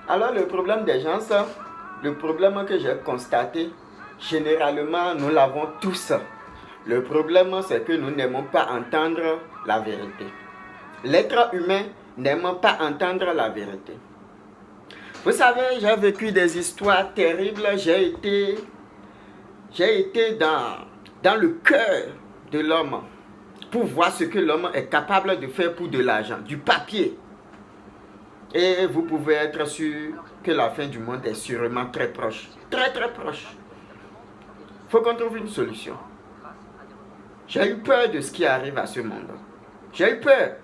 Alors le problème des gens, ça, le problème que j'ai constaté, généralement nous l'avons tous. Le problème c'est que nous n'aimons pas entendre la vérité. L'être humain n'aime pas entendre la vérité. Vous savez, j'ai vécu des histoires terribles, j'ai été dans le cœur de l'homme pour voir ce que l'homme est capable de faire pour de l'argent, du papier. Et vous pouvez être sûr que la fin du monde est sûrement très proche. Très très proche. Il faut qu'on trouve une solution. J'ai eu peur de ce qui arrive à ce monde. J'ai eu peur.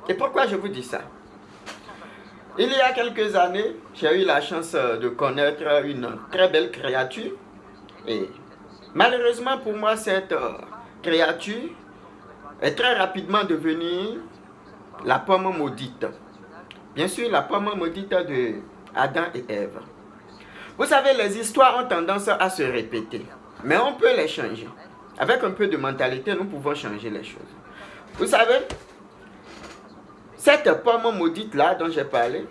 Et pourquoi je vous dis ça? Il y a quelques années, j'ai eu la chance de connaître une très belle créature. Et malheureusement pour moi, cette créature est très rapidement devenue la pomme maudite. Bien sûr, la pomme maudite de Adam et Ève. Vous savez, les histoires ont tendance à se répéter, mais on peut les changer. Avec un peu de mentalité, nous pouvons changer les choses. Vous savez, cette pomme maudite-là dont j'ai parlé,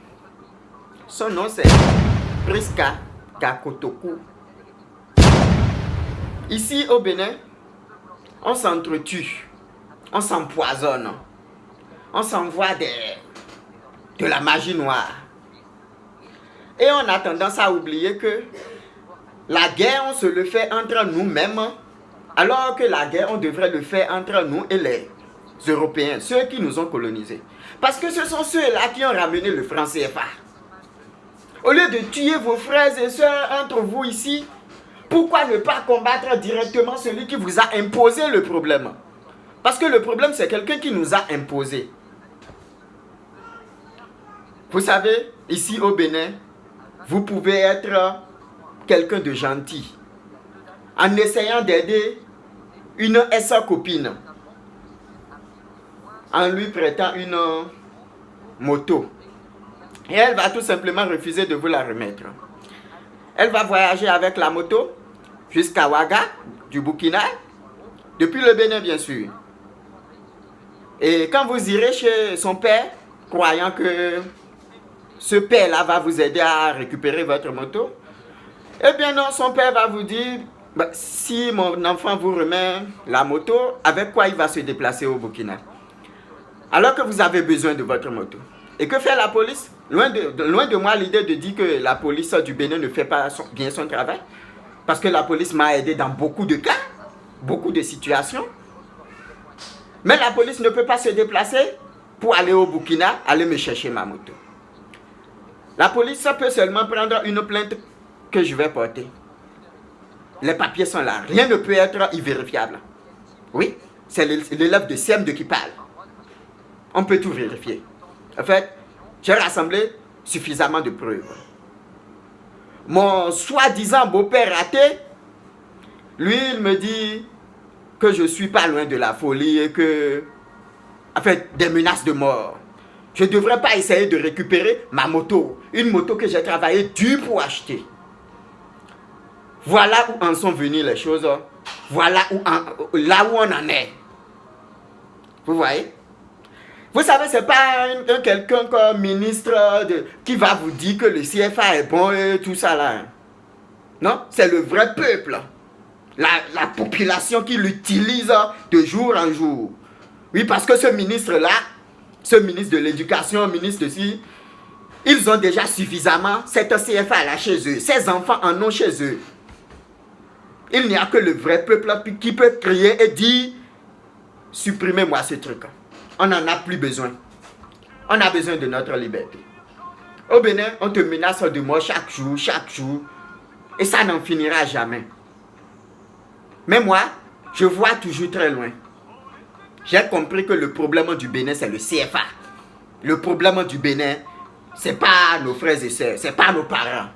son nom c'est Priska Kakotoku. Ici au Bénin, on s'entretue, on s'empoisonne, on s'envoie de la magie noire. Et on a tendance à oublier que la guerre, on se le fait entre nous-mêmes, alors que la guerre, on devrait le faire entre nous et les Européens, ceux qui nous ont colonisés. Parce que ce sont ceux-là qui ont ramené le franc CFA. Au lieu de tuer vos frères et sœurs entre vous ici, pourquoi ne pas combattre directement celui qui vous a imposé le problème? Parce que le problème, c'est quelqu'un qui nous a imposé. Vous savez, ici au Bénin, vous pouvez être quelqu'un de gentil en essayant d'aider une ex-copine en lui prêtant une moto. Et elle va tout simplement refuser de vous la remettre. Elle va voyager avec la moto jusqu'à Ouaga, du Burkina, depuis le Bénin bien sûr. Et quand vous irez chez son père, croyant que ce père-là va vous aider à récupérer votre moto, eh bien non, son père va vous dire, bah, si mon enfant vous remet la moto, avec quoi il va se déplacer au Burkina? Alors que vous avez besoin de votre moto. Et que fait la police? Loin de moi l'idée de dire que la police du Bénin ne fait pas bien son travail. Parce que la police m'a aidé dans beaucoup de cas, beaucoup de situations. Mais la police ne peut pas se déplacer pour aller au Burkina, aller me chercher ma moto. La police peut seulement prendre une plainte que je vais porter. Les papiers sont là. Rien ne peut être invérifiable. Oui, c'est l'élève de CM2 qui parle. On peut tout vérifier. En fait, j'ai rassemblé suffisamment de preuves. Mon soi-disant beau-père raté, lui, il me dit que je ne suis pas loin de la folie et que, en fait, des menaces de mort. Je ne devrais pas essayer de récupérer ma moto. Une moto que j'ai travaillé dur pour acheter. Voilà où en sont venues les choses. Voilà là où on en est. Vous voyez? Vous savez, ce n'est pas quelqu'un comme ministre qui va vous dire que le CFA est bon et tout ça là. Non, c'est le vrai peuple. La population qui l'utilise de jour en jour. Oui, parce que ce ministre-là, ce ministre de l'éducation, ministre de ci, ils ont déjà suffisamment cette CFA là chez eux. Ces enfants en ont chez eux. Il n'y a que le vrai peuple qui peut crier et dire « Supprimez-moi ce truc ». On n'en a plus besoin. On a besoin de notre liberté. Au Bénin, on te menace de mort chaque jour. Et ça n'en finira jamais. Mais moi, je vois toujours très loin. J'ai compris que le problème du Bénin, c'est le CFA. Le problème du Bénin, ce n'est pas nos frères et sœurs, ce n'est pas nos parents.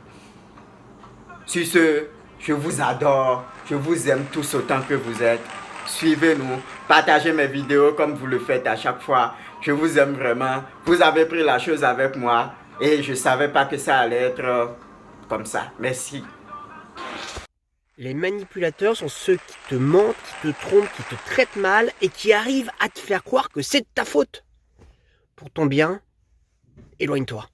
Sur ce, je vous adore, je vous aime tous autant que vous êtes. Suivez-nous, partagez mes vidéos comme vous le faites à chaque fois. Je vous aime vraiment. Vous avez pris la chose avec moi et je ne savais pas que ça allait être comme ça. Merci. Les manipulateurs sont ceux qui te mentent, qui te trompent, qui te traitent mal et qui arrivent à te faire croire que c'est de ta faute. Pour ton bien, éloigne-toi.